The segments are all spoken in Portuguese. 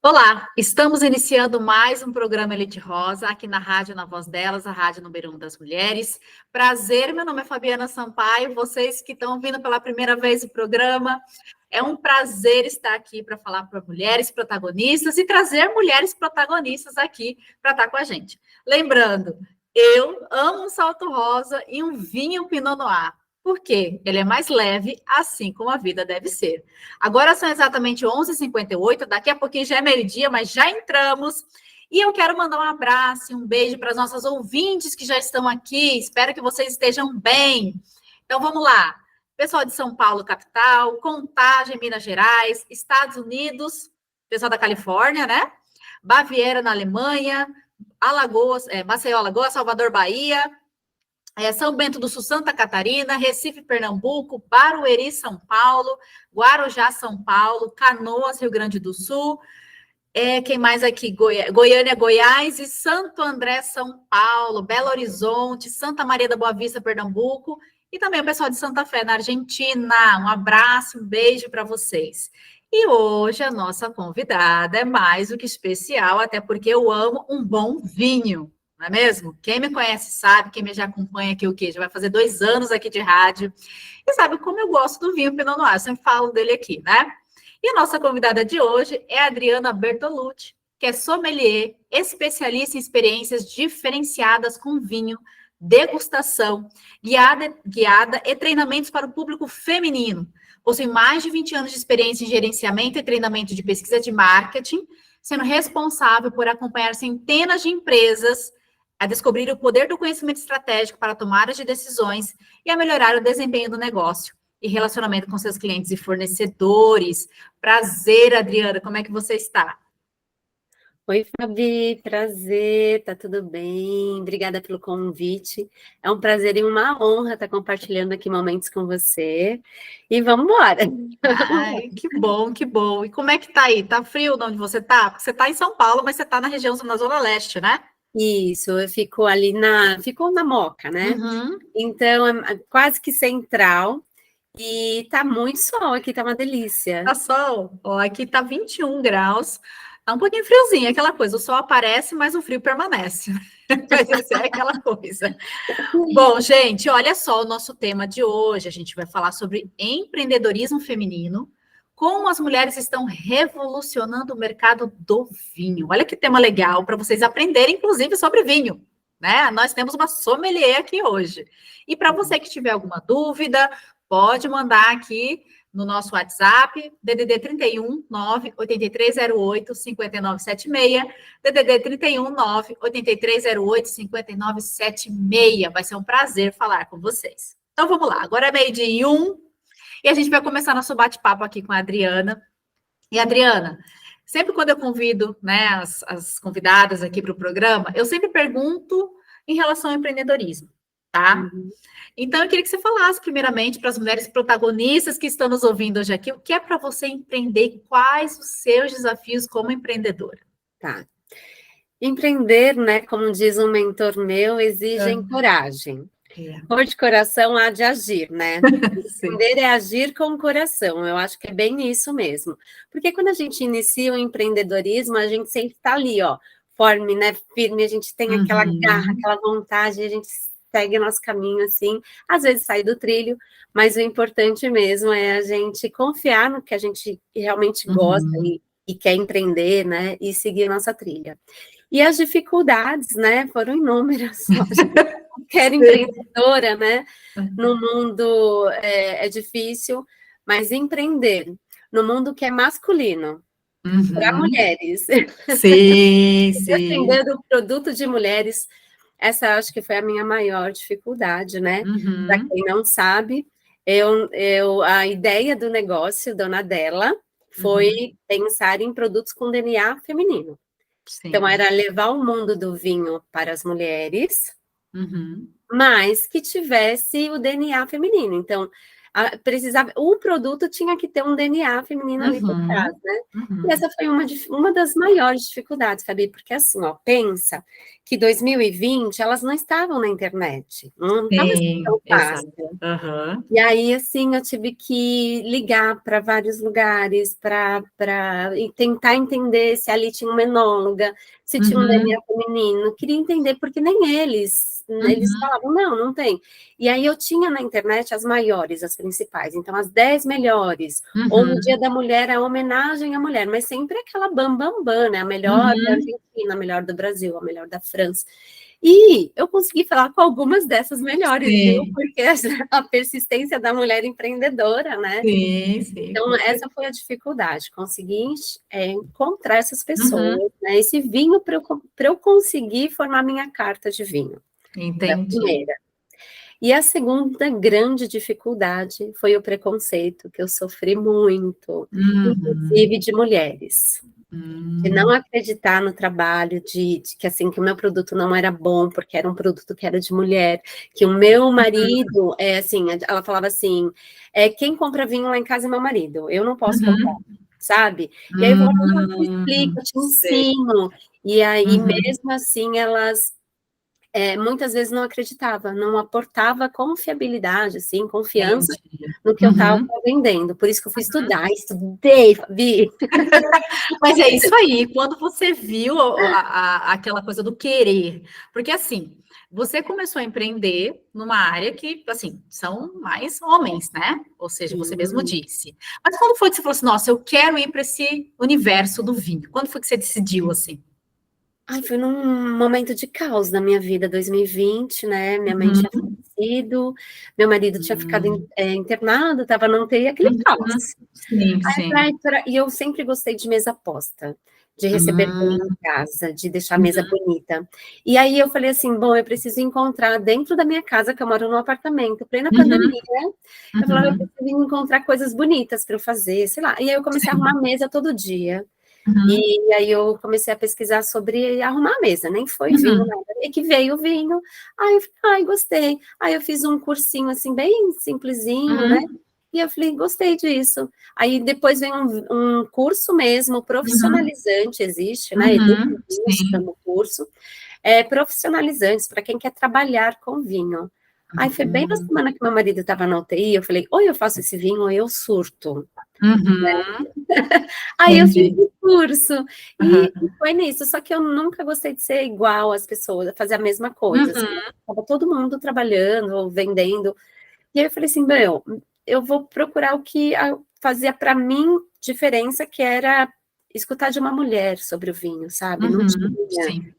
Olá, estamos iniciando mais um programa Elite Rosa, aqui na Rádio Na Voz Delas, a Rádio Número 1 das Mulheres. Prazer, meu nome é Fabiana Sampaio, vocês que estão vindo pela primeira vez o programa, é um prazer estar aqui para falar para mulheres protagonistas e trazer mulheres protagonistas aqui para estar com a gente. Lembrando, eu amo um salto rosa e um vinho Pinot Noir. Por quê? Ele é mais leve, assim como a vida deve ser. Agora são exatamente 11h58, daqui a pouquinho já é meio-dia, mas já entramos. E eu quero mandar um abraço e um beijo para as nossas ouvintes que já estão aqui. Espero que vocês estejam bem. Então vamos lá. Pessoal de São Paulo, capital, Contagem, Minas Gerais, Estados Unidos, pessoal da Califórnia, né? Baviera, na Alemanha, Alagoas, Maceió, Alagoas, Salvador, Bahia, São Bento do Sul, Santa Catarina, Recife, Pernambuco, Barueri, São Paulo, Guarujá, São Paulo, Canoas, Rio Grande do Sul, quem mais aqui? Goiânia, Goiás e Santo André, São Paulo, Belo Horizonte, Santa Maria da Boa Vista, Pernambuco, e também o pessoal de Santa Fé, na Argentina. Um abraço, um beijo para vocês. E hoje a nossa convidada é mais do que especial, até porque eu amo um bom vinho. Não é mesmo? Quem me conhece sabe, quem me já acompanha aqui o quê? Já vai fazer 2 anos aqui de rádio. E sabe como eu gosto do vinho Pinot Noir, eu sempre falo dele aqui, né? E a nossa convidada de hoje é a Adriana Bertolucci, que é sommelier, especialista em experiências diferenciadas com vinho, degustação, guiada e treinamentos para o público feminino. Possui mais de 20 anos de experiência em gerenciamento e treinamento de pesquisa de marketing, sendo responsável por acompanhar centenas de empresas a descobrir o poder do conhecimento estratégico para tomadas de decisões e a melhorar o desempenho do negócio e relacionamento com seus clientes e fornecedores. Prazer, Adriana, como é que você está? Oi, Fabi, prazer, tá tudo bem? Obrigada pelo convite. É um prazer e uma honra estar compartilhando aqui momentos com você. E vamos embora. Ai, que bom, que bom. E como é que tá aí? Tá frio onde você tá? Porque você tá em São Paulo, mas você tá na região, na Zona Leste, né? Isso, eu fico ficou na Moca, né? Uhum. Então, é quase que central. E tá muito sol aqui, tá uma delícia. Tá sol. Ó, aqui tá 21 graus. Tá um pouquinho friozinho, aquela coisa. O sol aparece, mas o frio permanece. Mas essa é aquela coisa. Bom, gente, olha só o nosso tema de hoje. A gente vai falar sobre empreendedorismo feminino, como as mulheres estão revolucionando o mercado do vinho. Olha que tema legal para vocês aprenderem, inclusive, sobre vinho. Né? Nós temos uma sommelier aqui hoje. E para você que tiver alguma dúvida, pode mandar aqui no nosso WhatsApp, DDD 31 98308 5976, DDD 31 98308 5976. Vai ser um prazer falar com vocês. Então vamos lá, agora é meio-dia e 1 e a gente vai começar nosso bate-papo aqui com a Adriana. E Adriana, sempre quando eu convido, né, as convidadas aqui para o programa, eu sempre pergunto em relação ao empreendedorismo, tá? Uhum. Então, eu queria que você falasse, primeiramente, para as mulheres protagonistas que estão nos ouvindo hoje aqui, o que é para você empreender e quais os seus desafios como empreendedora? Tá. Empreender, né, como diz um mentor meu, exige coragem. É, Pôr de coração há de agir, né? sim. Empreender é agir com o coração, eu acho que é bem isso mesmo. Porque quando a gente inicia o empreendedorismo, a gente sempre está ali, ó, forme, né, firme, a gente tem aquela garra, Uhum, aquela vontade, a gente segue o nosso caminho assim, às vezes sai do trilho, mas o importante mesmo é a gente confiar no que a gente realmente gosta uhum. e quer empreender, né, e seguir a nossa trilha. E as dificuldades, né, foram inúmeras, qualquer Sim. empreendedora, né, no mundo é difícil, mas empreender no mundo que é masculino, para Uhum. mulheres, Sim, sim. defender o produto de mulheres, essa acho que foi a minha maior dificuldade, né? Para Uhum, quem não sabe, a ideia do negócio, dona Dela, uhum. foi pensar em produtos com DNA feminino. Então, Sim. era levar o mundo do vinho para as mulheres, Uhum, mas que tivesse o DNA feminino. Então, precisava, o produto tinha que ter um DNA feminino ali por trás, né? E essa foi uma das maiores dificuldades, Fabi, porque assim, ó, pensa que 2020 elas não estavam na internet, não estava assim tão exato. fácil. E aí, assim, eu tive que ligar para vários lugares para tentar entender se ali tinha uma enóloga, se tinha um DNA feminino. Queria entender, porque nem eles falavam, não tem. E aí eu tinha na internet as maiores, as principais. Então, as 10 melhores. Ou no Dia da Mulher, a homenagem à mulher. Mas sempre aquela bam, né? A melhor da Argentina, a melhor do Brasil, a melhor da França. E eu consegui falar com algumas dessas melhores, viu? Porque a persistência da mulher empreendedora, né? Sim. Então, essa foi a dificuldade, conseguir encontrar essas pessoas, né? Esse vinho para eu conseguir formar minha carta de vinho. Entendi. A primeira. E a segunda grande dificuldade foi o preconceito, que eu sofri muito, inclusive de mulheres. De não acreditar no trabalho, de que assim, que o meu produto não era bom, porque era um produto que era de mulher, que o meu marido, assim, ela falava assim, quem compra vinho lá em casa é meu marido, eu não posso comprar, sabe? E aí eu falava, eu te explico, eu te ensino. E aí, mesmo assim, elas muitas vezes não acreditava, não aportava confiabilidade, assim, confiança no que eu estava vendendo. Por isso que eu fui estudei, Fabi. Mas é isso aí, quando você viu aquela coisa do querer, porque assim, você começou a empreender numa área que, assim, são mais homens, né? Ou seja, você mesmo disse. Mas quando foi que você falou assim, nossa, eu quero ir para esse universo do vinho? Quando foi que você decidiu assim? Ai, foi num momento de caos na minha vida, 2020, né? Minha mãe tinha falecido, meu marido tinha ficado internado, estava na UTI, aquele caos. Sim. E eu sempre gostei de mesa posta, de receber bem em casa, de deixar a mesa bonita. E aí eu falei assim, bom, eu preciso encontrar dentro da minha casa, que eu moro num apartamento, plena pandemia, eu falava, eu preciso encontrar coisas bonitas para eu fazer, sei lá. E aí eu comecei a arrumar mesa todo dia. E aí eu comecei a pesquisar sobre arrumar a mesa, nem foi vinho, nada. E que veio o vinho, aí eu falei, gostei. Aí eu fiz um cursinho, assim, bem simplesinho, né? E eu falei, gostei disso. Aí depois vem um curso mesmo, profissionalizante, existe, né? Educa Vinhos, chama o curso. Profissionalizantes, para quem quer trabalhar com vinho. Aí foi bem na semana que meu marido estava na UTI, eu falei, ou eu faço esse vinho, ou eu surto. Aí eu fiz o curso, e foi nisso, só que eu nunca gostei de ser igual às pessoas, fazer a mesma coisa, assim, estava todo mundo trabalhando, ou vendendo, e aí eu falei assim, meu, eu vou procurar o que fazia para mim diferença, que era escutar de uma mulher sobre o vinho, sabe, não tinha. Sim.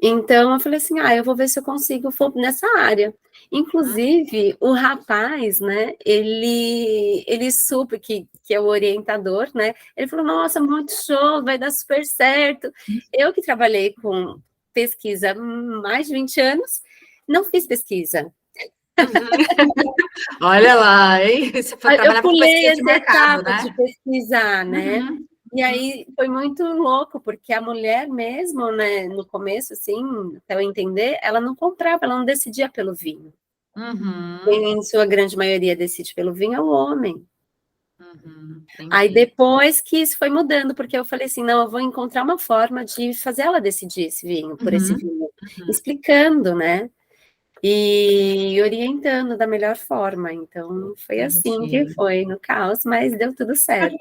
Então, eu falei assim, eu vou ver se eu consigo nessa área. Inclusive, o rapaz, né, ele super, que é o orientador, né, ele falou, nossa, muito show, vai dar super certo. Eu que trabalhei com pesquisa há mais de 20 anos, não fiz pesquisa. Olha lá, hein? Você foi trabalhar com pesquisa de mercado, né? De pesquisar, né? E aí foi muito louco, porque a mulher mesmo, né, no começo, assim, até eu entender, ela não comprava, ela não decidia pelo vinho. Quem, em sua grande maioria, decide pelo vinho é o homem. Aí depois que isso foi mudando, porque eu falei assim, não, eu vou encontrar uma forma de fazer ela decidir esse vinho, por esse vinho, explicando, né? E orientando da melhor forma. Então, foi assim que foi, no caos, mas deu tudo certo.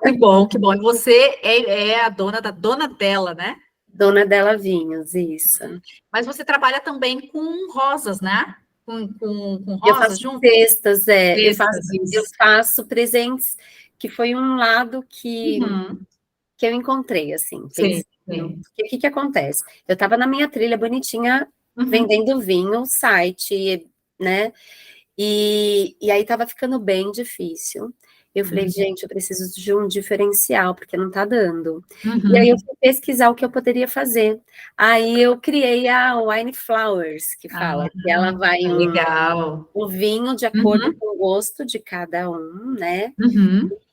Que bom, que bom. E você é a dona da dona dela, né? Dona Dela Vinhos, isso. Mas você trabalha também com rosas, né? Com Eu rosas faço junto? cestas, Cestas, eu faço presentes, que foi um lado que eu encontrei, assim, pensando. O que acontece? Eu estava na minha trilha bonitinha, vendendo vinho, site, né? E aí estava ficando bem difícil. Eu falei, gente, eu preciso de um diferencial, porque não está dando. E aí eu fui pesquisar o que eu poderia fazer. Aí eu criei a Wine Flowers, que fala que ela vai o vinho de acordo com o gosto de cada um, né?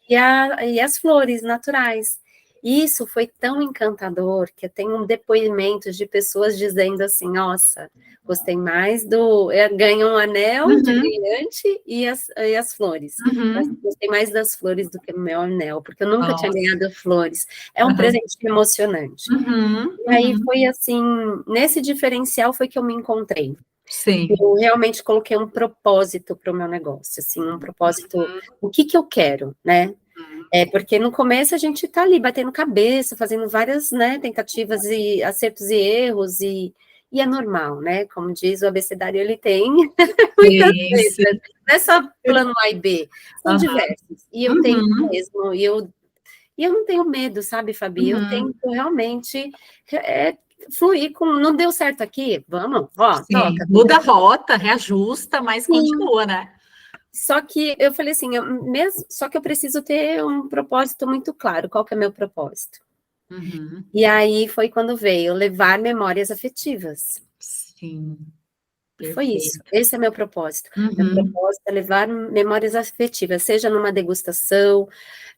E as flores naturais. E isso foi tão encantador que eu tenho um depoimento de pessoas dizendo assim, nossa, gostei mais ganha um anel de Uhum, brilhante e as flores. Mas uhum. gostei mais das flores do que o meu anel, porque eu nunca tinha Nossa. ganhado flores. É um Uhum, presente emocionante. uhum, E aí uhum. foi assim, nesse diferencial foi que eu me encontrei. Sim. Eu realmente coloquei um propósito para o meu negócio, assim, um propósito, o que eu quero, né? Porque no começo a gente está ali batendo cabeça, fazendo várias, né, tentativas e acertos e erros, e é normal, né? Como diz o abecedário, ele tem muitas Sim, letras, sim. não é só plano A e B, são Aham. diversos. E eu tento Uhum, mesmo, e eu não tenho medo, sabe, Fabi? Eu uhum. tento realmente fluir com. Não deu certo aqui? Vamos, ó, Sim. toca, Muda vida. a rota, reajusta, mas Sim. continua, né? Só que eu falei assim, só que eu preciso ter um propósito muito claro. Qual que é meu propósito? Uhum. E aí foi quando veio levar memórias afetivas. Sim, E foi isso. perfeito. Esse é meu propósito. Meu Uhum, propósito é levar memórias afetivas, seja numa degustação,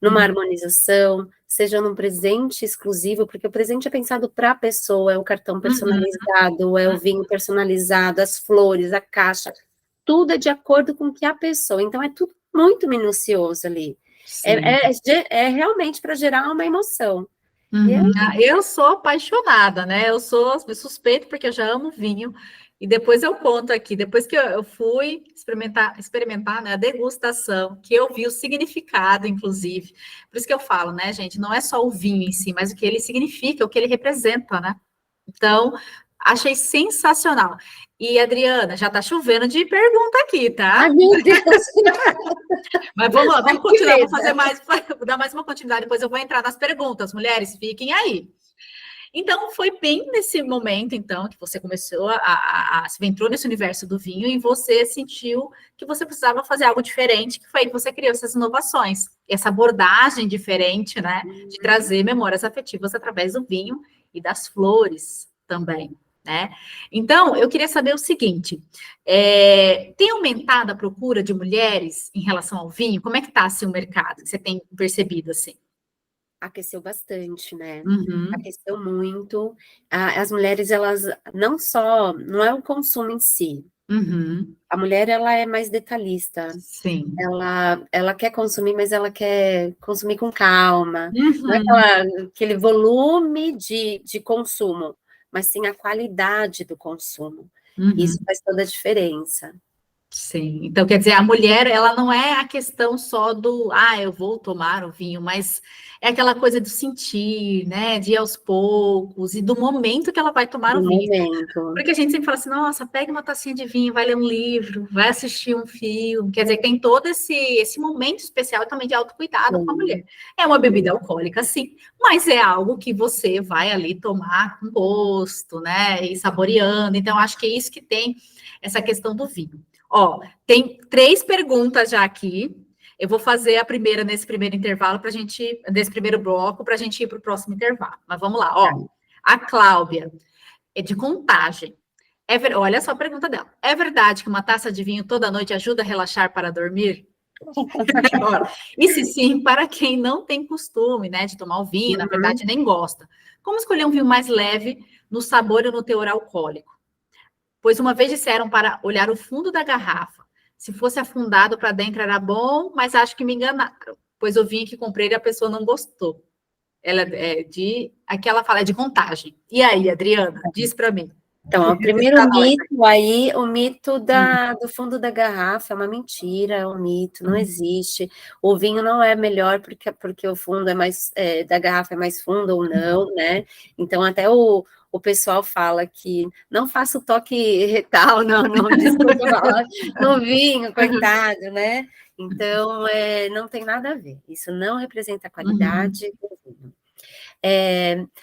numa uhum, harmonização, seja num presente exclusivo, porque o presente é pensado para a pessoa, é o cartão uhum. personalizado, é o vinho personalizado, as flores, a caixa, tudo é de acordo com o que a pessoa. Então é tudo muito minucioso ali. Sim. É realmente para gerar uma emoção. E é Uhum. Ah, eu sou apaixonada, né? Eu sou suspeito porque eu já amo vinho. E depois eu conto aqui, depois que eu fui experimentar, né, a degustação, que eu vi o significado, inclusive. Por isso que eu falo, né, gente, não é só o vinho em si, mas o que ele significa, o que ele representa, né? Então, achei sensacional. E, Adriana, já tá chovendo de pergunta aqui, Ai, tá? meu Deus! Mas vamos lá, Ai, vamos que continuar, vou medo! fazer mais, vou dar mais uma continuidade, depois eu vou entrar nas perguntas. Mulheres, fiquem aí. Então, foi bem nesse momento, então, que você começou se entrou nesse universo do vinho e você sentiu que você precisava fazer algo diferente, que foi aí que você criou essas inovações, essa abordagem diferente, né, de trazer memórias afetivas através do vinho e das flores também, né? Então, eu queria saber o seguinte, tem aumentado a procura de mulheres em relação ao vinho? Como é que está, assim, o mercado? Que você tem percebido, assim? Aqueceu bastante, né? Uhum, Aqueceu muito. As mulheres, elas não é o consumo em si. uhum, A mulher, ela é mais detalhista. sim. Ela quer consumir, mas ela quer consumir com calma. Não é Uhum, aquele volume de consumo, mas sim a qualidade do consumo. Isso uhum, faz toda a diferença. sim. Então, quer dizer, a mulher, ela não é a questão só do, eu vou tomar o vinho, mas é aquela coisa do sentir, né, de ir aos poucos e do momento que ela vai tomar Do o vinho. momento. Porque a gente sempre fala assim, nossa, pega uma tacinha de vinho, vai ler um livro, vai assistir um filme. Quer dizer, tem todo esse momento especial também de autocuidado com a mulher. Sim, É uma bebida sim. alcoólica, sim, mas é algo que você vai ali tomar com gosto, né? E saboreando. Então, acho que é isso que tem essa questão do vinho. Ó, tem 3 perguntas já aqui. Eu vou fazer a primeira nesse primeiro intervalo para a gente, nesse primeiro bloco, para a gente ir para o próximo intervalo. Mas vamos lá, Tá. ó. A Cláudia é de Contagem. Olha só a pergunta dela. É verdade que uma taça de vinho toda noite ajuda a relaxar para dormir? E se sim, para quem não tem costume, né, de tomar o vinho, na Uhum. verdade nem gosta. Como escolher um vinho mais leve no sabor e no teor alcoólico? Pois uma vez disseram para olhar o fundo da garrafa. Se fosse afundado para dentro era bom, mas acho que me enganaram. Pois o vinho que comprei e a pessoa não gostou. Ela é de. Aqui ela fala é de Contagem. E aí, Adriana, diz para mim. Então, o primeiro Está nós. mito aí, o mito Hum, do fundo da garrafa é uma mentira, é um mito, não existe. O vinho não é melhor porque o fundo da garrafa é mais fundo ou não, né? Então, até o pessoal fala que não faça o toque retal, não, desculpa falar, no vinho, coitado, né? Então, não tem nada a ver. Isso não representa a uhum, qualidade do vinho.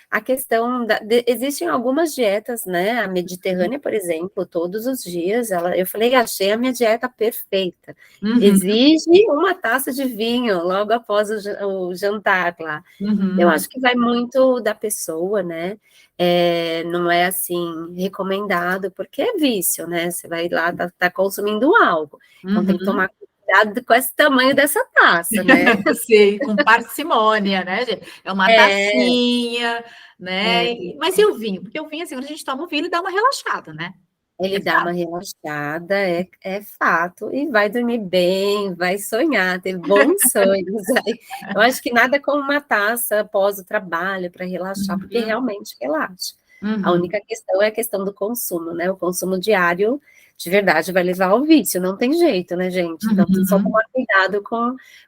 A questão existem algumas dietas, né? A mediterrânea, por exemplo, todos os dias, eu falei, achei a minha dieta perfeita. uhum, Exige uma taça de vinho logo após o jantar lá. Eu uhum, acho que vai muito da pessoa, né? Não é assim recomendado, porque é vício, né? Você vai lá, tá consumindo algo. Então tem que uhum. tomar cuidado com esse tamanho dessa taça, né? Sim, com parcimônia, né, gente? É uma É, tacinha, né? é. Mas e o vinho? Porque o vinho, assim, quando a gente toma o vinho, ele dá uma relaxada, né? Ele É dá fato. uma relaxada, é fato, e vai dormir bem, vai sonhar, ter bons sonhos. Aí, eu acho que nada como uma taça após o trabalho para relaxar, porque Uhum, realmente relaxa. A uhum, única questão é a questão do consumo, né? O consumo diário, de verdade, vai levar ao vício, não tem jeito, né, gente? Então, tem só uhum. tomar cuidado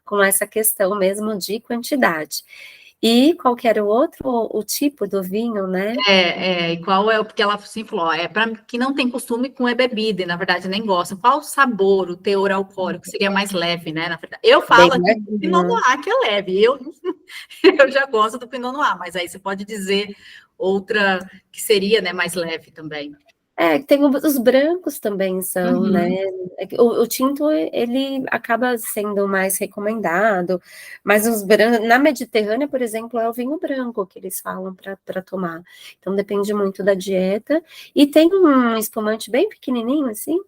com essa questão mesmo de quantidade. E qual que era o outro, o tipo do vinho, né? E qual é, porque ela assim falou, ó, é para que não tem costume com bebida, e na verdade nem gosta. Qual o sabor, o teor alcoólico seria mais leve, né? Na verdade, eu Bem falo aqui do Pinot levinho. Noir, que é leve, eu já gosto do Pinot Noir, mas aí você pode dizer outra que seria, né, mais leve também. É, tem os brancos também são, né? Uhum, É que o tinto, ele acaba sendo mais recomendado, mas os brancos, na Mediterrânea, por exemplo, é o vinho branco que eles falam para tomar. Então depende muito da dieta. E tem um espumante bem pequenininho, assim,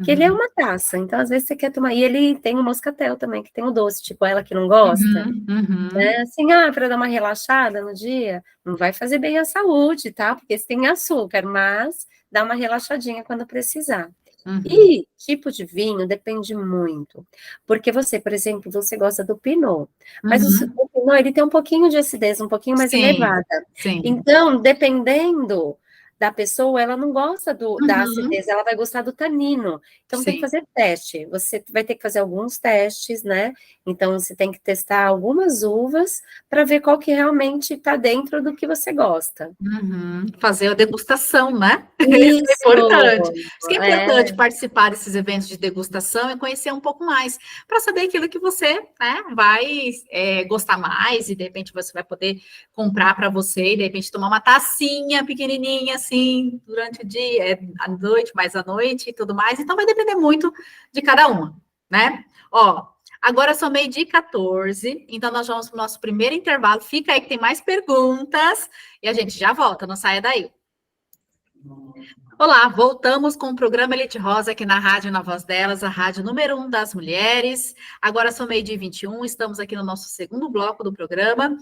que ele é uhum, uma taça. Então, às vezes, você quer tomar. E ele tem o moscatel também, que tem o doce, tipo ela que não gosta. uhum, uhum, É assim, para dar uma relaxada no dia, não vai fazer bem à saúde, tá? Porque você tem açúcar, mas dá uma relaxadinha quando precisar. uhum, E tipo de vinho depende muito, porque você, por exemplo, você gosta do Pinot, mas uhum. o Pinot ele tem um pouquinho de acidez, um pouquinho mais Sim, elevada. sim. Então, dependendo da pessoa, ela não gosta da Uhum, acidez, ela vai gostar do tanino. Então, tem que sim. fazer teste. Você vai ter que fazer alguns testes, né? Então, você tem que testar algumas uvas para ver qual que realmente está dentro do que você gosta. Uhum. Fazer a degustação, né? Isso é Isso, importante. Isso que é importante é. participar desses eventos de degustação e conhecer um pouco mais, para saber aquilo que você, né, vai gostar mais e de repente você vai poder comprar para você e de repente tomar uma tacinha pequenininha assim durante o dia, à noite, mais à noite e tudo mais. Então vai depender muito de cada uma, né? Ó, agora são 12h14, então nós vamos para o nosso primeiro intervalo. Fica aí que tem mais perguntas. E a gente já volta, não saia daí. Olá, voltamos com o programa Elite Rosa aqui na Rádio Na Voz Delas, a rádio número 1 das mulheres. Agora são 12h21, estamos aqui no nosso segundo bloco do programa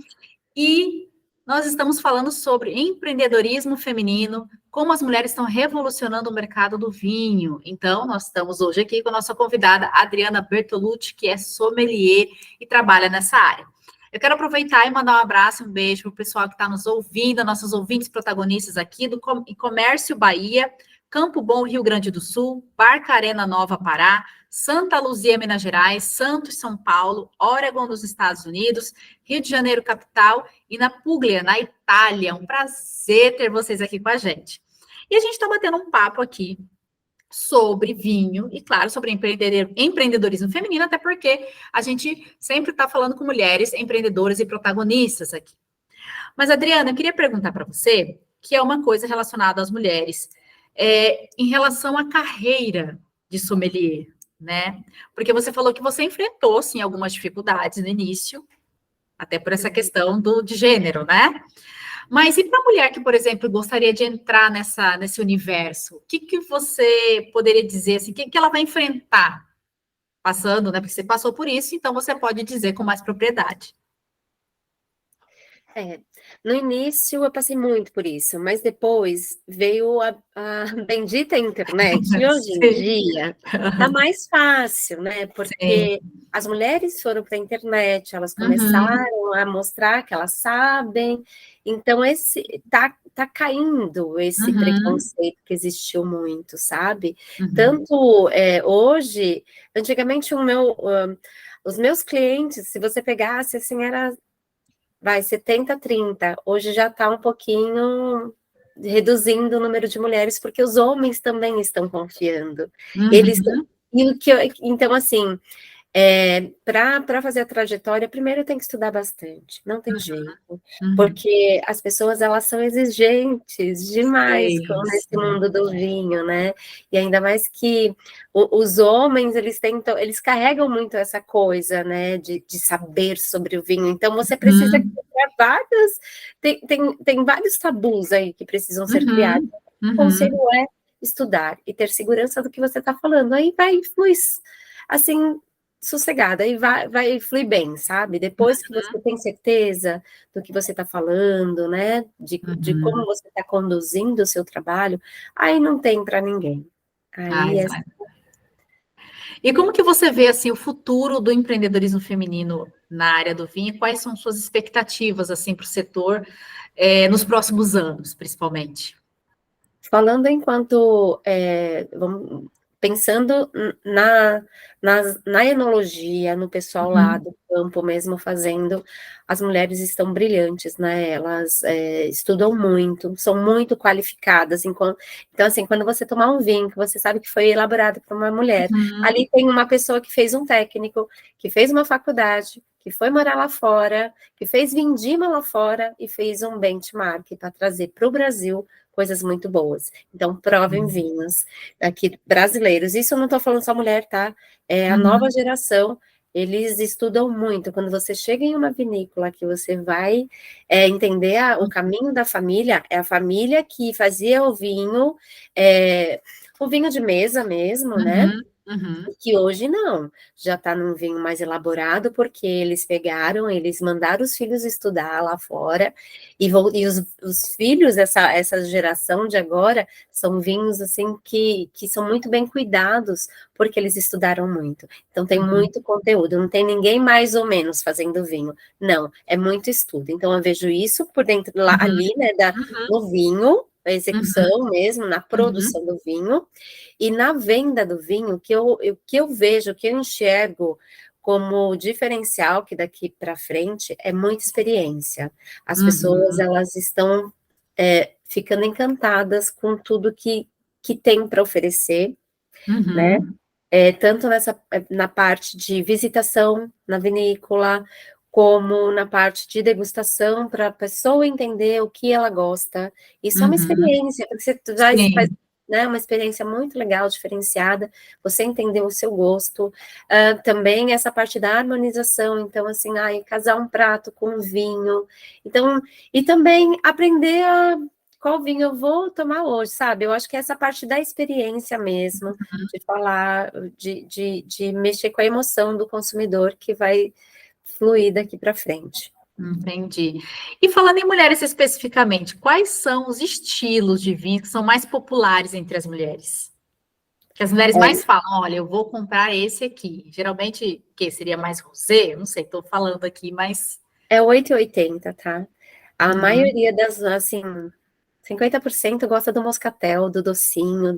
e nós estamos falando sobre empreendedorismo feminino, como as mulheres estão revolucionando o mercado do vinho. Então, nós estamos hoje aqui com a nossa convidada, Adriana Bertolucci, que é sommelier e trabalha nessa área. Eu quero aproveitar e mandar um abraço, um beijo para o pessoal que está nos ouvindo, nossos ouvintes protagonistas aqui do Comércio Bahia, Campo Bom, Rio Grande do Sul, Barcarena Nova, Pará, Santa Luzia, Minas Gerais, Santos, São Paulo, Oregon, nos Estados Unidos, Rio de Janeiro, capital, e na Puglia, na Itália. Um prazer ter vocês aqui com a gente. E a gente está batendo um papo aqui sobre vinho e, claro, sobre empreendedorismo feminino, até porque a gente sempre está falando com mulheres empreendedoras e protagonistas aqui. Mas, Adriana, eu queria perguntar para você, que é uma coisa relacionada às mulheres, em relação à carreira de sommelier, né? Porque você falou que você enfrentou, sim, algumas dificuldades no início, até por essa questão de gênero, né? Mas e para a mulher que, por exemplo, gostaria de entrar nesse universo, o que, que você poderia dizer assim, o que, que ela vai enfrentar passando, né? Porque você passou por isso, então você pode dizer com mais propriedade. É, no início eu passei muito por isso, mas depois veio a bendita internet, e hoje em Sim, dia tá mais fácil, né? sim. Porque as mulheres foram para a internet, elas Uhum, começaram a mostrar que elas sabem, então tá caindo esse uhum, preconceito que existiu muito, sabe? uhum, Tanto hoje, antigamente os meus clientes, se você pegasse assim, era vai 70-30. Hoje já está um pouquinho reduzindo o número de mulheres, porque os homens também estão confiando. Eles uhum, então, assim, para fazer a trajetória, primeiro tem que estudar bastante, não tem jeito, uhum. porque as pessoas elas são exigentes demais Sim, nesse sim. mundo do vinho, né? E ainda mais que os homens eles carregam muito essa coisa, né, de saber sobre o vinho. Então você precisa Uhum, criar várias, tem vários tabus aí que precisam ser criados. uhum, O conselho uhum, é estudar e ter segurança do que você está falando. Aí vai flui assim sossegada e vai fluir bem, sabe? Depois que você tem certeza do que você está falando, né? De como você está conduzindo o seu trabalho, aí não tem para ninguém. Aí é... E como que você vê assim o futuro do empreendedorismo feminino na área do vinho? Quais são suas expectativas assim para o setor nos próximos anos, principalmente? Falando enquanto, pensando na enologia, no pessoal lá do campo mesmo fazendo, as mulheres estão brilhantes, né? Elas estudam muito, são muito qualificadas. Então, assim, quando você tomar um vinho que você sabe que foi elaborado por uma mulher, ali tem uma pessoa que fez um técnico, que fez uma faculdade, que foi morar lá fora, que fez vindima lá fora e fez um benchmark para trazer para o Brasil coisas muito boas. Então, provem vinhos aqui brasileiros. Isso eu não estou falando só mulher, tá? É a nova geração, eles estudam muito. Quando você chega em uma vinícola que você vai entender o caminho da família, é a família que fazia o vinho de mesa mesmo, né? Que hoje não, já está num vinho mais elaborado, porque eles mandaram os filhos estudar lá fora, e os filhos, essa geração de agora, são vinhos assim que são muito bem cuidados, porque eles estudaram muito. Então tem muito conteúdo, não tem ninguém mais ou menos fazendo vinho, não, é muito estudo. Então eu vejo isso por dentro ali, né, no vinho, a execução mesmo, na produção do vinho, e na venda do vinho, que eu vejo, que eu enxergo como diferencial, que daqui para frente é muita experiência. As pessoas, elas estão ficando encantadas com tudo que tem para oferecer, né? Tanto na parte de visitação na vinícola, como na parte de degustação, para a pessoa entender o que ela gosta. Isso é uma experiência, porque você já faz, né, uma experiência muito legal, diferenciada, você entender o seu gosto. Também essa parte da harmonização, então, assim, casar um prato com vinho. Então, e também aprender qual vinho eu vou tomar hoje, sabe? Eu acho que é essa parte da experiência mesmo, de falar, de mexer com a emoção do consumidor que vai fluir daqui para frente. Entendi. E falando em mulheres especificamente, quais são os estilos de vinho que são mais populares entre as mulheres? Que as mulheres mais falam, olha, eu vou comprar esse aqui. Geralmente, o que seria mais rosé? Não sei, estou falando aqui, mas... É 8,80, tá? A maioria das, assim, 50% gosta do moscatel, do docinho,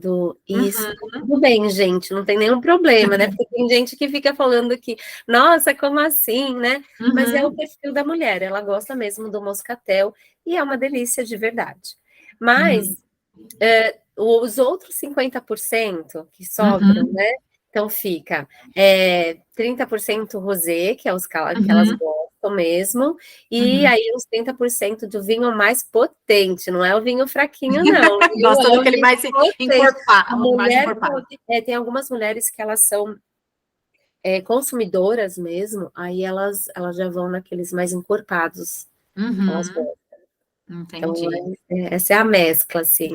isso. Tudo bem, gente, não tem nenhum problema, né? Porque tem gente que fica falando que, nossa, como assim, né? Mas é o perfil da mulher, ela gosta mesmo do moscatel e é uma delícia de verdade. Mas os outros 50% que sobram, né? Então fica 30% rosé, que é os que elas gostam mesmo, e aí uns 30% do vinho mais potente, não é o vinho fraquinho, não. Gosta daquele mais encorpado. Tem algumas mulheres que elas são consumidoras mesmo, aí elas já vão naqueles mais encorpados. Elas gostam. Entendi. Então, essa é a mescla, assim.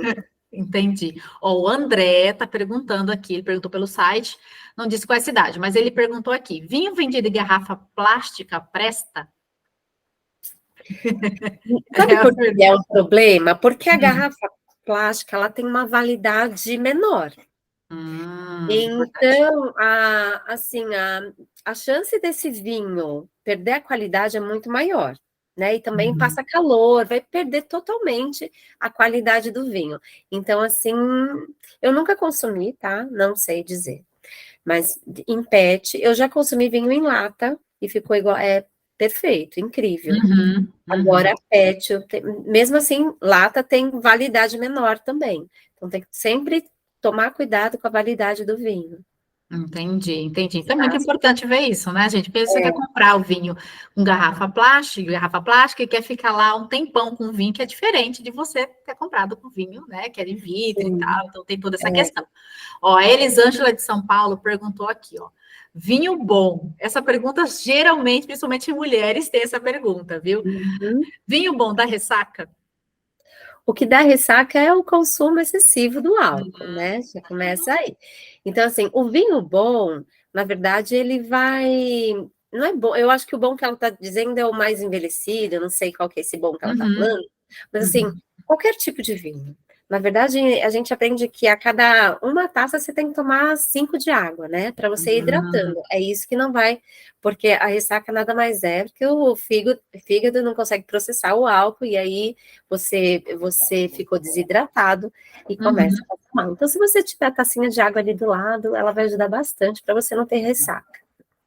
Entendi. O André está perguntando aqui, ele perguntou pelo site, não disse qual é a cidade, mas ele perguntou aqui: vinho vendido em garrafa plástica presta? Sabe por que é um problema? Porque a garrafa plástica ela tem uma validade menor. Então, a chance desse vinho perder a qualidade é muito maior, né? E também passa calor, vai perder totalmente a qualidade do vinho. Então, assim, eu nunca consumi, tá? Não sei dizer. Mas em PET, eu já consumi vinho em lata e ficou igual, perfeito, incrível. Agora, PET, mesmo assim, lata tem validade menor também. Então, tem que sempre tomar cuidado com a validade do vinho. Entendi. Então é muito importante ver isso, né, gente? Porque você quer comprar o vinho com garrafa plástica, e quer ficar lá um tempão com vinho, que é diferente de você ter comprado com vinho, né, que é de vidro e tal. Então tem toda essa questão. A Elisângela de São Paulo perguntou aqui, vinho bom. Essa pergunta, geralmente, principalmente mulheres, tem essa pergunta, viu? Vinho bom dá ressaca? O que dá ressaca é o consumo excessivo do álcool, né? Já começa aí. Então, assim, o vinho bom na verdade, ele vai... Não é bom, eu acho que o bom que ela está dizendo é o mais envelhecido, eu não sei qual que é esse bom que ela está Uhum, falando, mas assim, uhum. qualquer tipo de vinho. Na verdade, a gente aprende que a cada uma taça você tem que tomar 5 de água, né? Para você ir Hum, hidratando. É isso que não vai, porque a ressaca nada mais é porque o fígado não consegue processar o álcool e aí você ficou desidratado e começa uhum. a passar mal. Então, se você tiver a tacinha de água ali do lado, ela vai ajudar bastante para você não ter ressaca.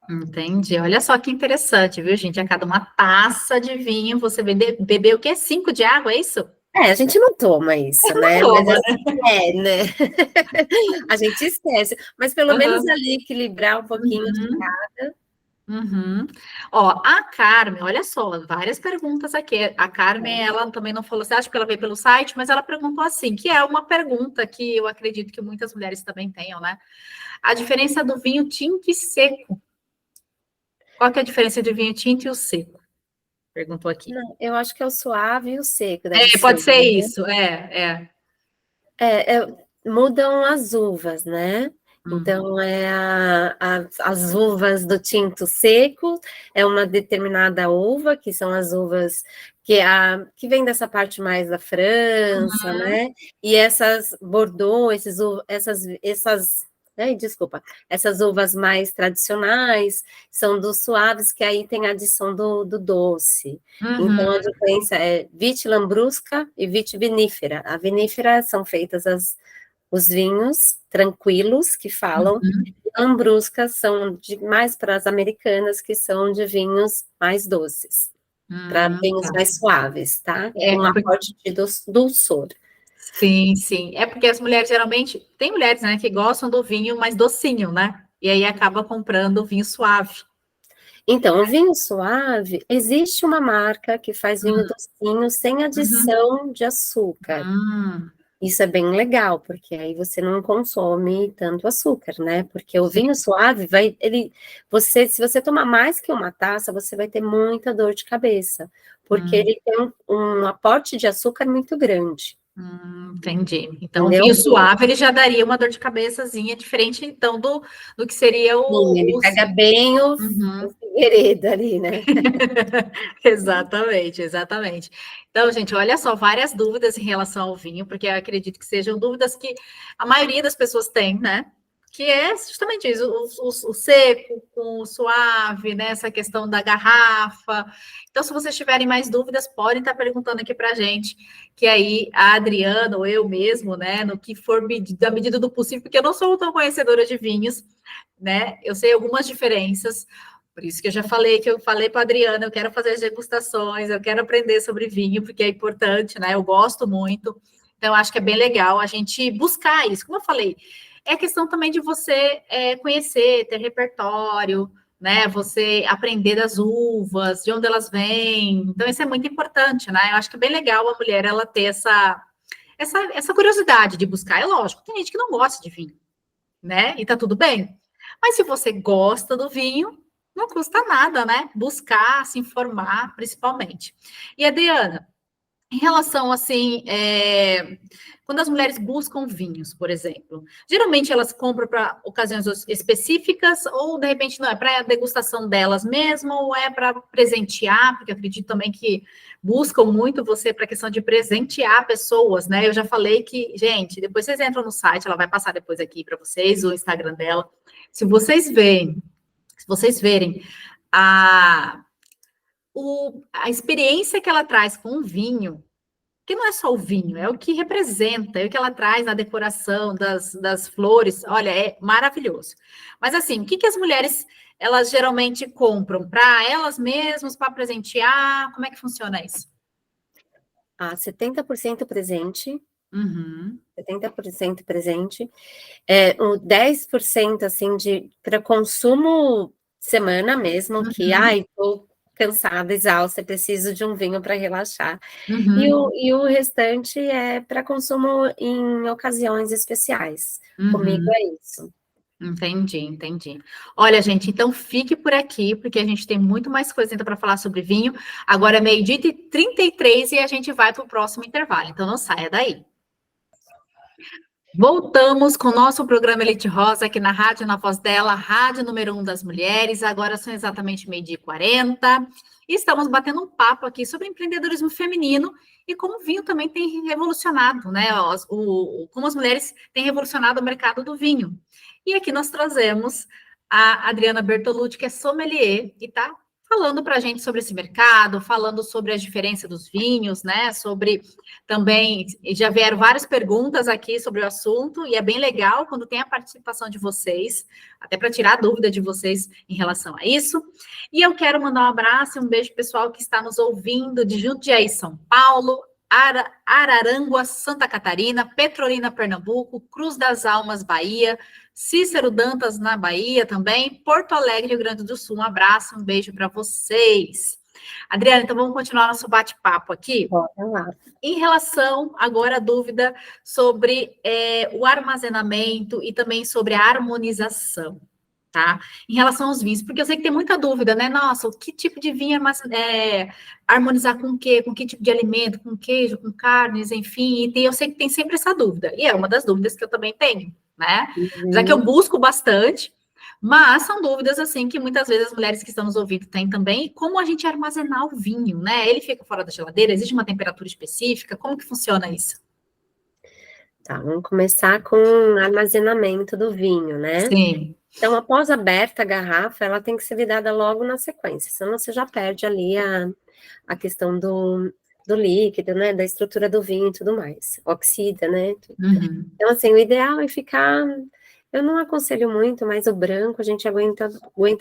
Entendi. Olha só que interessante, viu, gente? A cada uma taça de vinho, você beber o quê? 5 de água, é isso? É, a gente não toma isso, Não né? Mas toma, assim, né? né? A gente esquece, mas pelo menos Aham. ali equilibrar um pouquinho de Uhum, cada. uhum. Ó, a Carmen, olha só, várias perguntas aqui. A Carmen, ela também não falou, você acha que ela veio pelo site, mas ela perguntou assim, que é uma pergunta que eu acredito que muitas mulheres também tenham, né? A diferença do vinho tinto e seco. Qual que é a diferença do vinho tinto e o seco? Perguntou aqui. Não, eu acho que é o suave e o seco, deve É, pode ser, ser né? isso, é. Mudam as uvas, né? Uhum. Então, as uvas do tinto seco é uma determinada uva, que são as uvas que vem dessa parte mais da França, né? E essas Bordeaux, ai, desculpa, essas uvas mais tradicionais são dos suaves, que aí tem a adição do doce. Então, a Uhum. diferença é vitilambrusca e vitivinífera. A vinífera são feitas os vinhos tranquilos, que falam, Uhum. e lambruscas são mais para as americanas, que são de vinhos mais doces, para vinhos Tá. mais suaves, tá? É, Com um aporte de dulçor. sim, sim. É porque as mulheres geralmente, tem mulheres, né, que gostam do vinho mais docinho, né? E aí acaba comprando o vinho suave. Então, o vinho suave, existe uma marca que faz vinho docinho sem Uhum. adição de açúcar. Hum, Isso é bem legal, porque aí você não consome tanto açúcar, né? Porque o sim. vinho suave se você tomar mais que uma taça, você vai ter muita dor de cabeça, porque Hum, ele tem um aporte de açúcar muito grande, entendi. Então, o vinho entendeu? suave, ele já daria uma dor de cabeçazinha diferente, então, do que seria Sim, ele o pega bem o Uhum. figueiredo ali, né? Exatamente, exatamente. Então, gente, olha só, várias dúvidas em relação ao vinho, porque eu acredito que sejam dúvidas que a maioria das pessoas tem, né? Que é justamente isso, o seco com o suave, né? Essa questão da garrafa. Então, se vocês tiverem mais dúvidas, podem estar perguntando aqui para a gente, que aí a Adriana ou eu mesmo, né? No que for da medida do possível, porque eu não sou tão conhecedora de vinhos, né? Eu sei algumas diferenças, por isso que eu já falei, que eu falei para a Adriana, eu quero fazer as degustações, eu quero aprender sobre vinho, porque é importante, né? Eu gosto muito. Então, acho que é bem legal a gente buscar isso. Como eu falei, é questão também de você conhecer, ter repertório, né? Você aprender das uvas, de onde elas vêm. Então, isso é muito importante, né? Eu acho que é bem legal a mulher ela ter essa curiosidade de buscar. É lógico, tem gente que não gosta de vinho, né? E tá tudo bem. Mas se você gosta do vinho, não custa nada, né? Buscar, se informar, principalmente. E Adriana, em relação assim, quando as mulheres buscam vinhos, por exemplo, geralmente elas compram para ocasiões específicas ou de repente não é para a degustação delas mesmo ou é para presentear, porque eu acredito também que buscam muito você para a questão de presentear pessoas, né? Eu já falei que, gente, depois vocês entram no site, ela vai passar depois aqui para vocês o Instagram dela. Se vocês verem, se vocês verem a a experiência que ela traz com o vinho, que não é só o vinho, é o que representa, é o que ela traz na decoração das flores. Olha, é maravilhoso. Mas assim, o que as mulheres elas geralmente compram para elas mesmas, para presentear? Como é que funciona isso? 70% presente, Uhum, 70% presente, o 10% assim para consumo semana mesmo, que uhum, ai, tô cansada, exausta, preciso de um vinho para relaxar. E uhum, o restante é para consumo em ocasiões especiais. Comigo uhum. é isso. Entendi, entendi. Olha, gente, então fique por aqui, porque a gente tem muito mais coisa ainda para falar sobre vinho. Agora é 12h33 e a gente vai para o próximo intervalo, então não saia daí. Voltamos com o nosso programa Elite Rosa aqui na Rádio Na Voz Dela, Rádio número 1 das mulheres. Agora são exatamente 12h40. E estamos batendo um papo aqui sobre empreendedorismo feminino e como o vinho também tem revolucionado, né? Como as mulheres têm revolucionado o mercado do vinho. E aqui nós trazemos a Adriana Bertolucci, que é sommelier, e está falando para a gente sobre esse mercado, falando sobre a diferença dos vinhos, né? Sobre também, já vieram várias perguntas aqui sobre o assunto, e é bem legal quando tem a participação de vocês, até para tirar a dúvida de vocês em relação a isso. E eu quero mandar um abraço e um beijo pessoal que está nos ouvindo de Jundiaí, São Paulo, Araranguá, Santa Catarina, Petrolina, Pernambuco, Cruz das Almas, Bahia, Cícero Dantas, na Bahia também, Porto Alegre, Rio Grande do Sul. Um abraço, um beijo para vocês. Adriana, então vamos continuar nosso bate-papo aqui. Bora lá. Em relação, agora, a dúvida sobre o armazenamento e também sobre a harmonização, tá? Em relação aos vinhos, porque eu sei que tem muita dúvida, né? Nossa, que tipo de vinho harmonizar com o quê? Com que tipo de alimento? Com queijo, com carnes, enfim. E eu sei que tem sempre essa dúvida. E é uma das dúvidas que eu também tenho, né? Já que eu busco bastante, mas são dúvidas, assim, que muitas vezes as mulheres que estão nos ouvindo têm também. Como a gente armazenar o vinho, né? Ele fica fora da geladeira? Existe uma temperatura específica? Como que funciona isso? Tá, vamos começar com o armazenamento do vinho, né? Sim. Então, após aberta a garrafa, ela tem que ser virada logo na sequência, senão você já perde ali a questão do líquido, né? Da estrutura do vinho e tudo mais. Oxida, né? Uhum. Então, assim, o ideal é ficar. Eu não aconselho muito, mas o branco a gente aguenta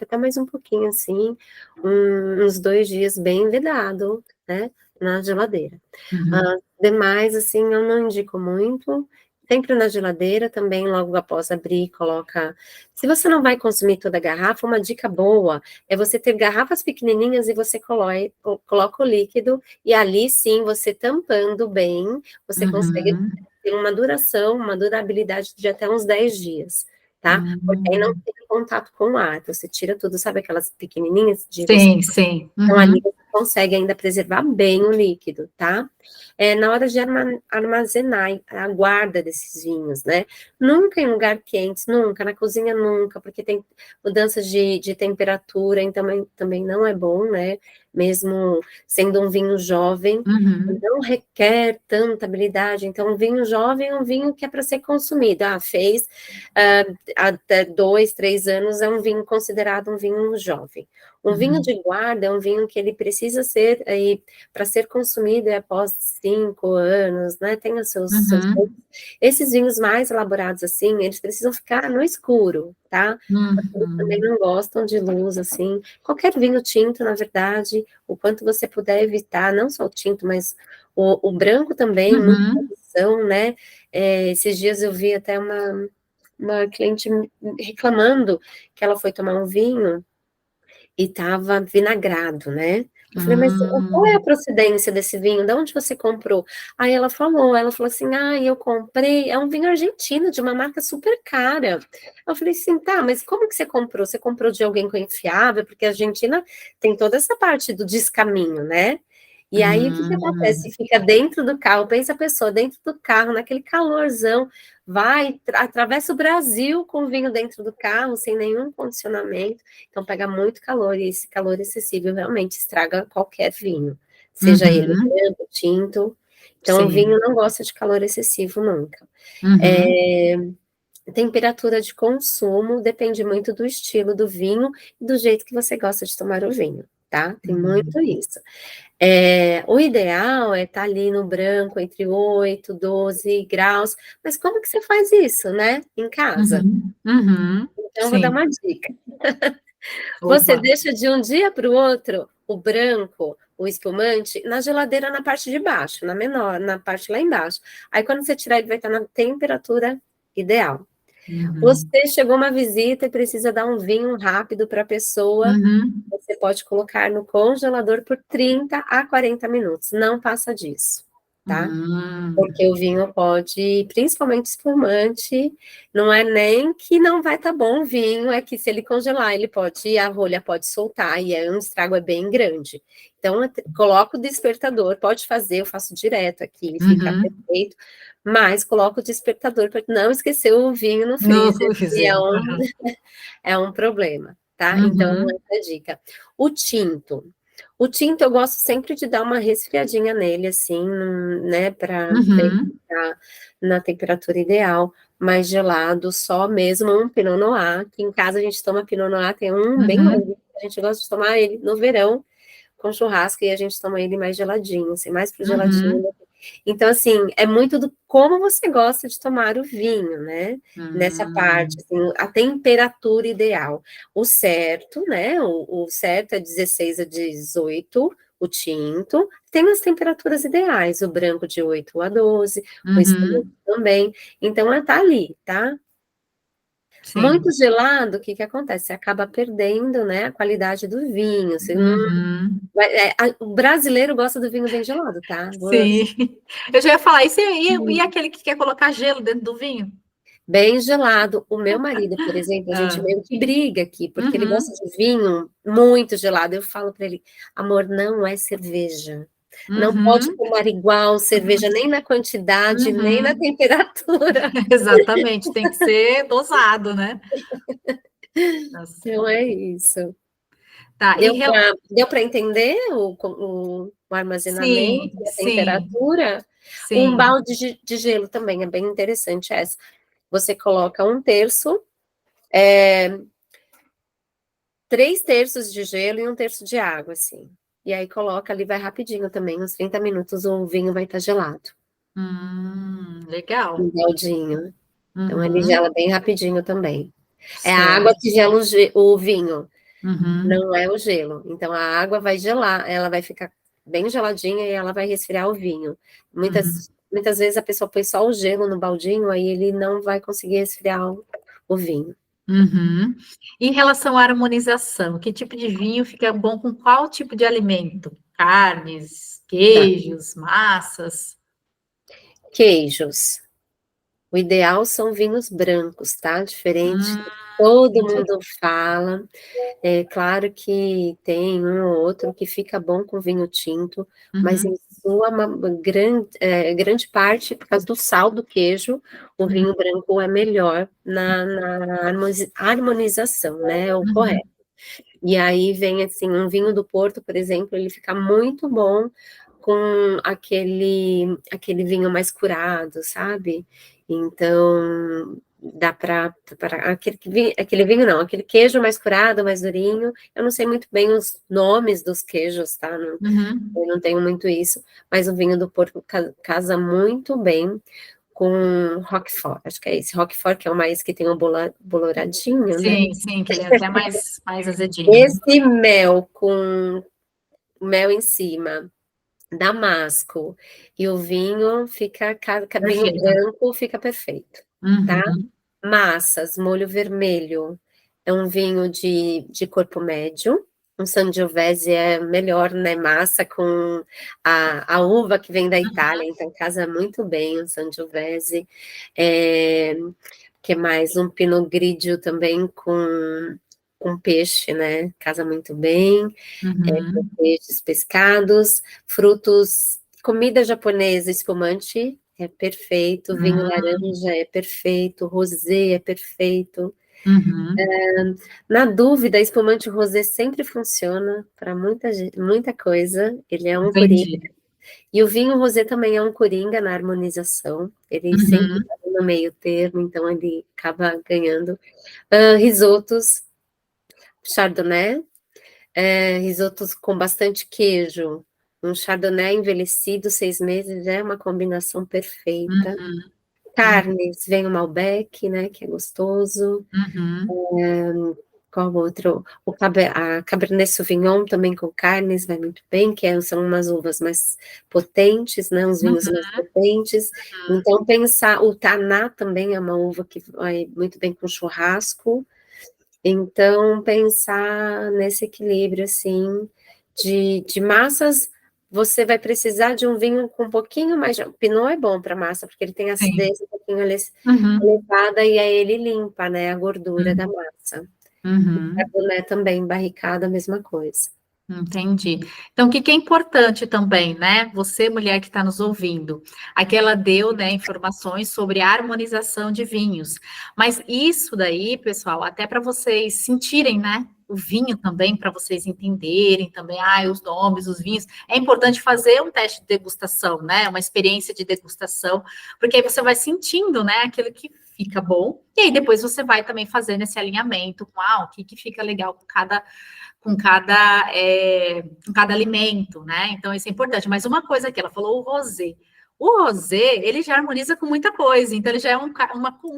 até mais um pouquinho, assim, uns 2 dias bem vedado, né? Na geladeira. Uhum. Demais, assim, eu não indico muito. Sempre na geladeira, também logo após abrir, coloca. Se você não vai consumir toda a garrafa, uma dica boa é você ter garrafas pequenininhas e você coloca o líquido, e ali sim, você tampando bem, você consegue Uhum. ter uma duração, uma durabilidade de até uns 10 dias, tá? Porque aí não Uhum. tem contato com o ar, você tira tudo, sabe aquelas pequenininhas de você. Sim, sim. Então, ali Uhum. você consegue ainda preservar bem o líquido, tá? Na hora de armazenar a guarda desses vinhos, né? Nunca em lugar quente, nunca, na cozinha nunca, porque tem mudanças de temperatura, então também não é bom, né? Mesmo sendo um vinho jovem, Uhum. não requer tanta habilidade. Então, um vinho jovem é um vinho que é para ser consumido. Fez até 2, 3 anos, é um vinho considerado um vinho jovem. Um vinho Uhum. de guarda é um vinho que ele precisa ser, para ser consumido após 5 anos, né? Tem os seus. Uhum. Esses vinhos mais elaborados, assim, eles precisam ficar no escuro, tá? Porque eles também Uhum. não gostam de luz, assim. Qualquer vinho tinto, na verdade, o quanto você puder evitar, não só o tinto, mas o branco também, muita Uhum. produção, né? Esses dias eu vi até uma cliente reclamando que ela foi tomar um vinho e estava vinagrado, né? Eu falei, mas qual é a Uhum. procedência desse vinho? De onde você comprou? Aí ela falou assim, eu comprei, é um vinho argentino, de uma marca super cara. Eu falei assim, tá, mas como que você comprou? Você comprou de alguém confiável? Porque a Argentina tem toda essa parte do descaminho, né? E aí, o que acontece? Uhum. Fica dentro do carro, pensa a pessoa dentro do carro, naquele calorzão, atravessa o Brasil com vinho dentro do carro, sem nenhum condicionamento, então pega muito calor, e esse calor excessivo realmente estraga qualquer vinho, seja ele Uhum. branco, tinto, então o vinho Sim. não gosta de calor excessivo nunca. Uhum. É, Temperatura de consumo depende muito do estilo do vinho e do jeito que você gosta de tomar o vinho, tá? Tem muito Uhum. isso. O ideal é estar ali no branco entre 8 12 graus, mas como que você faz isso, né? Em casa? Uhum. Uhum. Então, eu vou dar Sim. uma dica. Você Opa. deixa de um dia para o outro o branco, o espumante, na geladeira na parte de baixo, na menor, na parte lá embaixo. Aí, quando você tirar, ele vai estar na temperatura ideal. Uhum. Você chegou uma visita e precisa dar um vinho rápido para a pessoa, Uhum. você pode colocar no congelador por 30 a 40 minutos, não passa disso. tá? Hum, Porque o vinho pode, principalmente espumante, não é nem que não vai estar bom o vinho, é que se ele congelar, a rolha pode soltar, e aí um estrago é bem grande. Então, coloca o despertador, pode fazer, eu faço direto aqui, fica uhum. perfeito, mas coloca o despertador para não esquecer o vinho no No freezer, que freezer. é um problema, tá? Então, Uhum, essa é a dica. O tinto. O tinto eu gosto sempre de dar uma resfriadinha nele, assim, né, para ele uhum, ficar na temperatura ideal, mais gelado, só mesmo um Pinot Noir, que em casa a gente toma Pinot Noir, tem um bem uhum, longo, a gente gosta de tomar ele no verão, com churrasco, e a gente toma ele mais geladinho, assim, mais pro geladinho. uhum, Então, assim, é muito do como você gosta de tomar o vinho, né? Nessa parte, uhum, assim, a temperatura ideal. O certo, né? O certo é 16 a 18, o tinto. Tem as temperaturas ideais, o branco de 8 a 12, o espumante uhum. também. Então, tá ali, tá? Muito Sim. gelado, o que que acontece? Você acaba perdendo, né, a qualidade do vinho. Você não Uhum. o brasileiro gosta do vinho bem gelado, tá? Sim. Eu já ia falar isso, e aquele que quer colocar gelo dentro do vinho? Bem gelado. O meu marido, por exemplo, a gente Ah. meio que briga aqui, porque ele gosta Uhum, de vinho muito gelado. Eu falo para ele, amor, não é cerveja. Não pode uhum, tomar igual cerveja, nem na quantidade, nem na uhum. temperatura. Exatamente, tem que ser dosado, né? Nossa. Então é isso. Tá, Deu para entender o armazenamento sim, e a sim, temperatura? Um sim. balde de gelo também é bem interessante essa. Você coloca um terço, 3/3 de gelo e 1/3 de água, assim. E aí coloca ali, vai rapidinho também, uns 30 minutos o vinho vai estar gelado, Legal. um baldinho. Então ele Uhum, gela bem rapidinho também. É a água certo. que gela o vinho, Uhum, não é o gelo. Então a água vai gelar, ela vai ficar bem geladinha e ela vai resfriar o vinho. uhum, Muitas vezes a pessoa põe só o gelo no baldinho, aí ele não vai conseguir resfriar o vinho. uhum. Em relação à harmonização, que tipo de vinho fica bom com qual tipo de alimento? Carnes, Tá. queijos, massas? Queijos. O ideal são vinhos brancos, tá? Diferente Hum, do que todo entendi. mundo fala. É claro que tem um ou outro que fica bom com vinho tinto, mas em Uhum, grande parte, por causa do sal do queijo, o uhum, vinho branco é melhor na harmonização, né? É o uhum, correto. E aí vem assim, um vinho do Porto, por exemplo, ele fica muito bom com aquele vinho mais curado, sabe? Então, dá para aquele vinho não, aquele queijo mais curado, mais durinho. Eu não sei muito bem os nomes dos queijos, tá? Não, uhum. eu não tenho muito isso, mas o vinho do Porto casa muito bem com Roquefort, acho que é esse, Roquefort, que é o mais que tem um boloradinho, né? Sim, sim, que ele é até mais azedinho. Esse mel com mel em cima, damasco, e o vinho fica, vinho Perfeito. branco fica perfeito, tá? Uhum, Massas, molho vermelho, é um vinho de corpo médio, um Sangiovese é melhor, né? Massa com a uva que vem da Itália, então casa muito bem o Sangiovese. Que mais? Um Pinot Grigio também com peixe, né? Casa muito bem, com uhum, peixes, pescados, frutos, comida japonesa, espumante é perfeito, vinho laranja é perfeito, rosé é perfeito. uhum. Na dúvida, espumante rosé sempre funciona para muita coisa. Ele é um coringa. Entendi. E o vinho rosé também é um coringa na harmonização. Ele sempre Uhum, está no meio termo, então ele acaba ganhando. Risotos, chardonnay, risotos com bastante queijo. Um chardonnay envelhecido, 6 meses, é uma combinação perfeita. uhum, Carnes, vem o Malbec, né, que é gostoso. uhum, Qual outro? A Cabernet Sauvignon também com carnes vai muito bem, são umas uvas mais potentes, né, uns vinhos mais uhum, potentes. Então, pensar, o Taná também é uma uva que vai muito bem com churrasco. Então, pensar nesse equilíbrio, assim, de massas você vai precisar de um vinho com um pouquinho mais de... O Pinot é bom para massa, porque ele tem Sim. acidez um pouquinho Uhum, elevada, e aí ele limpa, né, a gordura da uhum, massa. E uhum. Cabernet também, barricada, a mesma coisa. Entendi. Então, o que que é importante também, né? Você, mulher que está nos ouvindo, aqui ela deu, né, informações sobre a harmonização de vinhos. Mas isso daí, pessoal, até para vocês sentirem, né? O vinho também, para vocês entenderem também, os nomes, os vinhos. É importante fazer um teste de degustação, né? Uma experiência de degustação, porque aí você vai sentindo, né, aquilo que fica bom. E aí depois você vai também fazendo esse alinhamento com, o que que fica legal com cada alimento, né? Então, isso é importante. Mas uma coisa que ela falou, o rosé. O rosé, ele já harmoniza com muita coisa, então ele já é um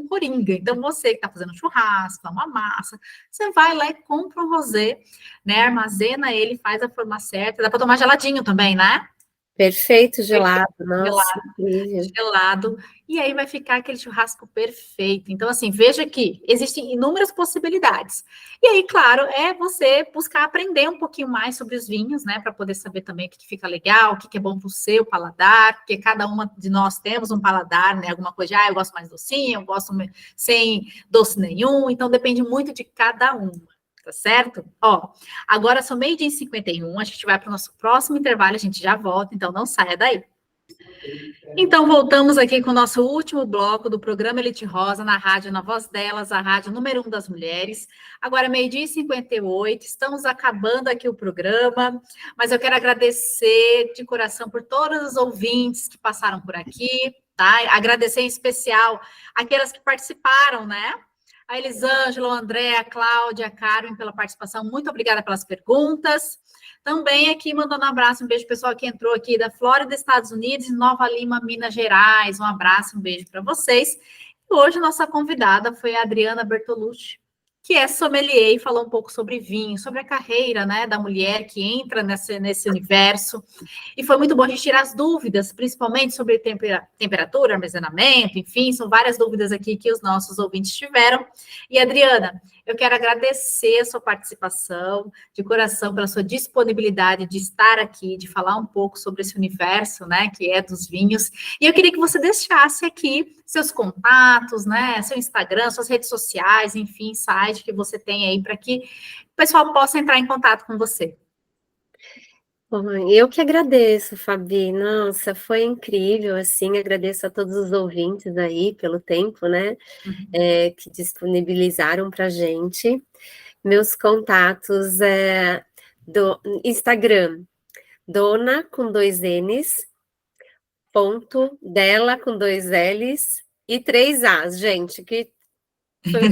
coringa. Então, você que está fazendo churrasco, uma massa, você vai lá e compra um rosé, né? Armazena ele, faz a forma certa. Dá para tomar geladinho também, né? Perfeito, gelado, nossa, Gelado, incrível. gelado, e aí vai ficar aquele churrasco perfeito. Então, assim, veja que existem inúmeras possibilidades. E aí, claro, é você buscar aprender um pouquinho mais sobre os vinhos, né, para poder saber também o que fica legal, o que é bom para o seu paladar, porque cada uma de nós temos um paladar, né, alguma coisa, eu gosto mais docinho, eu gosto sem doce nenhum, então depende muito de cada um. Tá certo? Ó, agora são 12h51, a gente vai para o nosso próximo intervalo, a gente já volta, então não saia daí. Então, voltamos aqui com o nosso último bloco do programa Elite Rosa, na rádio Na Voz Delas, a rádio número 1 das mulheres. Agora, 12h58, estamos acabando aqui o programa, mas eu quero agradecer de coração por todos os ouvintes que passaram por aqui, tá? Agradecer em especial aquelas que participaram, né? A Elisângela, o André, a Cláudia, a Carmen pela participação. Muito obrigada pelas perguntas. Também aqui mandando um abraço, um beijo pessoal que entrou aqui da Flórida, Estados Unidos, Nova Lima, Minas Gerais. Um abraço, um beijo para vocês. E hoje nossa convidada foi a Adriana Bertolucci, que é sommelier e falou um pouco sobre vinho, sobre a carreira, né, da mulher que entra nesse universo. E foi muito bom a gente tirar as dúvidas, principalmente sobre temperatura, armazenamento, enfim, são várias dúvidas aqui que os nossos ouvintes tiveram. E, Adriana, eu quero agradecer a sua participação, de coração, pela sua disponibilidade de estar aqui, de falar um pouco sobre esse universo, né, que é dos vinhos. E eu queria que você deixasse aqui seus contatos, né, seu Instagram, suas redes sociais, enfim, site que você tem aí, para que o pessoal possa entrar em contato com você. Eu que agradeço, Fabi. Nossa, foi incrível, assim, agradeço a todos os ouvintes aí pelo tempo, né, que disponibilizaram para a gente. Meus contatos do Instagram, dona com 2 N's, ponto, dela com 2 L's e 3 A's, gente, que foi...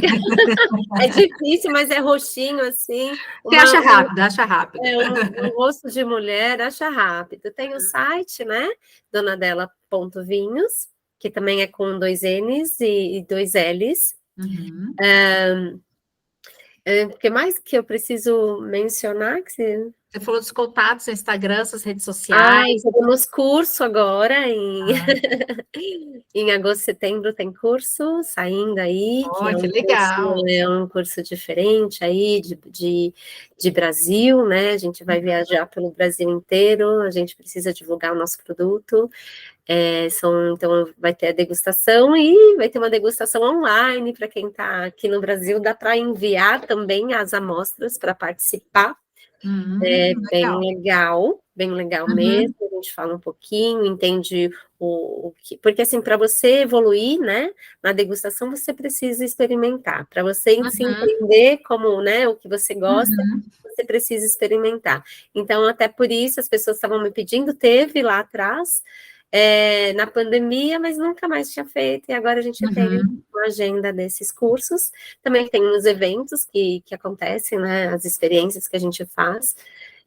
é difícil, mas é roxinho, assim, Você acha rápido, acha rápido. um rosto de mulher, acha rápido. Tem o site, né, donadela.vinhos, que também é com 2 N's e 2 L's. Uhum. O que mais que eu preciso mencionar? Você falou dos contatos, seu Instagram, suas redes sociais. Temos curso agora, Ah, em agosto, setembro tem curso saindo aí, que é que um legal. curso diferente aí de Brasil, né? A gente vai viajar pelo Brasil inteiro, a gente precisa divulgar o nosso produto. Então, vai ter a degustação e vai ter uma degustação online para quem está aqui no Brasil. Dá para enviar também as amostras para participar. Legal. Bem legal Uhum, mesmo. A gente fala um pouquinho, entende o que. Porque, assim, para você evoluir, né, na degustação, você precisa experimentar. Para você se uhum, entender como, né, o que você gosta, uhum, você precisa experimentar. Então, até por isso, as pessoas estavam me pedindo, teve lá atrás, na pandemia, mas nunca mais tinha feito, e agora a gente tem uhum. uma agenda desses cursos. Também tem os eventos que acontecem, né, as experiências que a gente faz,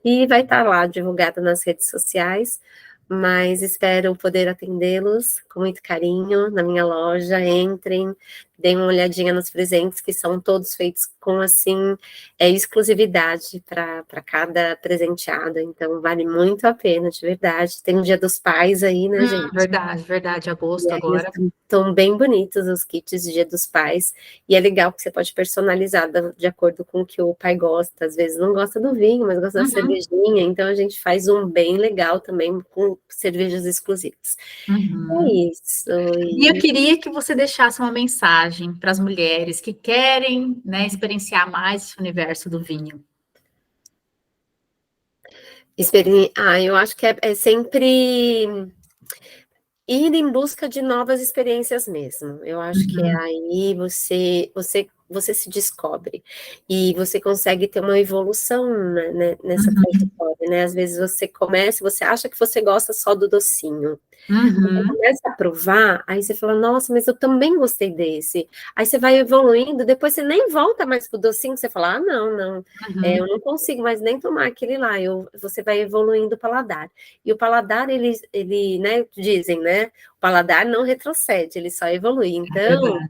e vai estar lá divulgado nas redes sociais. mas espero poder atendê-los com muito carinho na minha loja. Entrem, deem uma olhadinha nos presentes, que são todos feitos com, assim, exclusividade para cada presenteado, então vale muito a pena, de verdade. Tem o Dia dos Pais aí, né, gente? Verdade, E agosto aí agora. estão bem bonitos os kits de Dia dos Pais, e é legal que você pode personalizar de acordo com o que o pai gosta. Às vezes não gosta do vinho, mas gosta da cervejinha, então a gente faz um bem legal também com cervejas exclusivas. É isso. E eu queria que você deixasse uma mensagem para as mulheres que querem, né, experienciar mais esse universo do vinho. Eu acho que é sempre ir em busca de novas experiências mesmo. Eu acho que aí você se descobre e você consegue ter uma evolução, né, nessa trajetória, né? Às vezes você acha que você gosta só do docinho. Você começa a provar, aí você fala, nossa, mas eu também gostei desse. Aí você vai evoluindo, depois você nem volta mais pro docinho, você fala, não, eu não consigo mais nem tomar aquele lá. Você vai evoluindo o paladar. E o paladar, ele, né, dizem, né, o paladar não retrocede, ele só evolui. Então,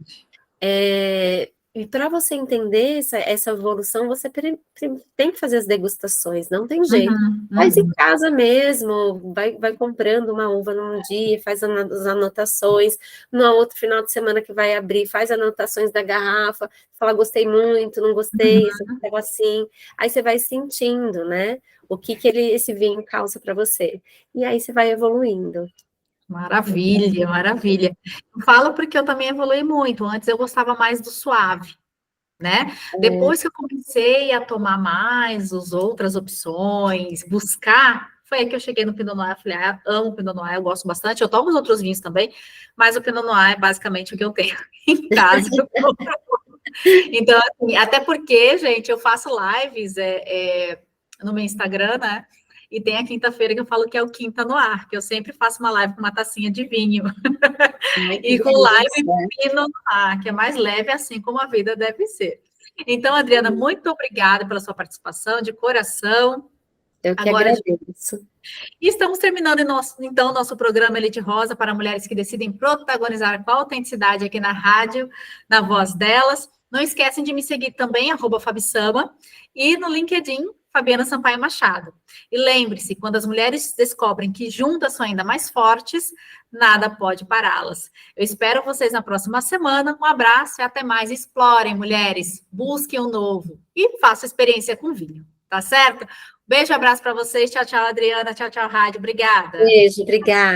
e para você entender essa evolução, você tem que fazer as degustações, não tem jeito. Faz em casa mesmo, vai comprando uma uva num dia, faz as anotações, no outro final de semana que vai abrir, faz anotações da garrafa, fala, gostei muito, não gostei, esse pega assim. Aí você vai sentindo, né, o que esse vinho causa para você. E aí você vai evoluindo. Maravilha. Eu falo porque eu também evolui muito. Antes eu gostava mais do suave, né? Depois que eu comecei a tomar mais as outras opções, buscar, foi aí que eu cheguei no Pinot Noir. Eu falei, amo o Pinot Noir, eu gosto bastante. Eu tomo os outros vinhos também, mas o Pinot Noir é basicamente o que eu tenho em casa. Então, assim, até porque, gente, eu faço lives no meu Instagram, né? E tem a quinta-feira que eu falo que é o Quinta no Ar, que eu sempre faço uma live com uma tacinha de vinho. E com live Pinot Noir, que é mais leve, assim como a vida deve ser. Então, Adriana, muito obrigada pela sua participação, de coração. Eu que agradeço. E estamos terminando nosso programa Elite Rosa para mulheres que decidem protagonizar com autenticidade aqui na rádio, na voz delas. Não esquecem de me seguir também, @Fabisama, e no LinkedIn, Fabiana Sampaio Machado. E lembre-se, quando as mulheres descobrem que juntas são ainda mais fortes, nada pode pará-las. Eu espero vocês na próxima semana. Um abraço e até mais. Explorem, mulheres, busquem o novo e façam experiência com vinho, tá certo? Beijo, abraço para vocês. Tchau, Adriana. Tchau, rádio. Obrigada. Beijo, obrigada.